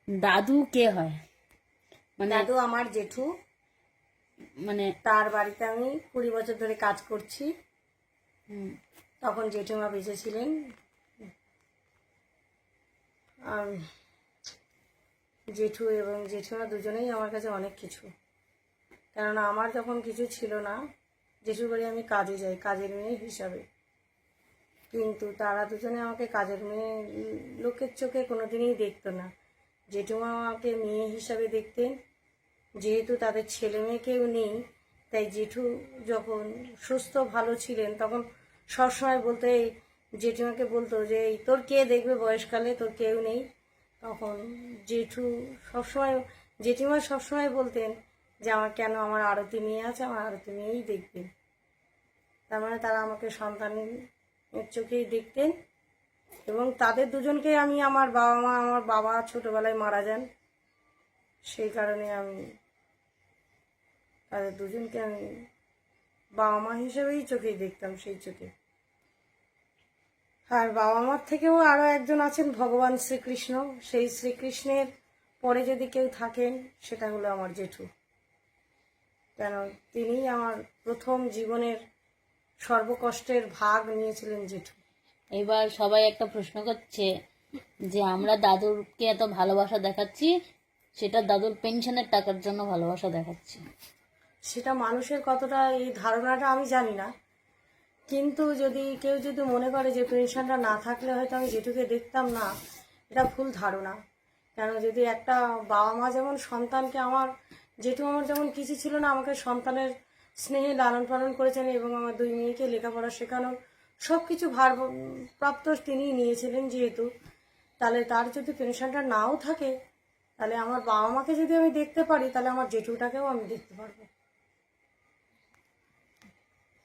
দাদু কে হয়? মানে দাদু আমার জেঠু। মানে তার বাড়িতে আমি 20 বছর ধরে কাজ করছি। হুম, তখন জেঠিমা বেঁচে ছিলেন। আর জেঠু এবং জেঠিমা দুজনেই আমার কাছে অনেক কিছু। কেননা আমার যখন কিছু ছিল না, জেঠুর বাড়ি আমি কাজে যাই কাজের মেয়ে হিসাবে, কিন্তু তারা দুজনে আমাকে কাজের মেয়ে লোকের চোখে কোনোদিনই দেখতো না। জেঠুমা আমাকে মেয়ে হিসাবে দেখতেন। যেহেতু তাদের ছেলে মেয়ে কেউ নেই, তাই জেঠু যখন সুস্থ ভালো ছিলেন তখন সবসময় বলতো, এই জেঠিমাকে বলতো যে এই তোর কে দেখবে বয়সকালে, তোর কেউ নেই। তখন জেঠু সবসময়, জেঠিমা সবসময় বলতেন যে আমার কেন, আমার আরতি মেয়ে আছে, আমার আরতি মেয়েই দেখবে। তার মানে তারা আমাকে সন্তানের চোখেই দেখতেন। এবং তাদের দুজনকে আমি, আমার বাবা ছোটবেলায় মারা যান, সেই কারণে আমি তাদের দুজনকে আমি বাবা মা হিসেবেই চোখেই দেখতাম, সেই চোখে। আর বাবা মার থেকেও আরও একজন আছেন ভগবান শ্রীকৃষ্ণ। সেই শ্রীকৃষ্ণের পরে যদি কেউ থাকেন সেটা হলো আমার জেঠু। কেন, তিনিই আমার প্রথম জীবনের সর্বকষ্টের ভাগ নিয়েছিলেন জেঠু। এবার সবাই একটা প্রশ্ন করছে যে আমরা দাদুরকে এত ভালোবাসা দেখাচ্ছি, সেটা দাদুর পেনশনের টাকার জন্য ভালোবাসা দেখাচ্ছি। সেটা মানুষের কতটা এই ধারণাটা আমি জানি না, কিন্তু কেউ যদি মনে করে যে পেনশনটা না থাকলে হয়তো আমি জেঠুকে দেখতাম না, এটা ভুল ধারণা। কেন, যদি একটা বাবা মা যেমন সন্তানকে, আমার জেঠু আমার যেমন কিছু ছিল না, আমাকে সন্তানের স্নেহে লালন পালন করেছেন এবং আমার দুই মেয়েকে লেখাপড়া শেখানোর সব কিছু ভার প্রাপ্ত তিনিই নিয়েছিলেন। যেহেতু তাহলে তার যদি পেনশনটা নাও থাকে, তাহলে আমার বাবা মাকে যদি আমি দেখতে পারি, তাহলে আমার জেঠুটাকেও আমি দেখতে পারবো।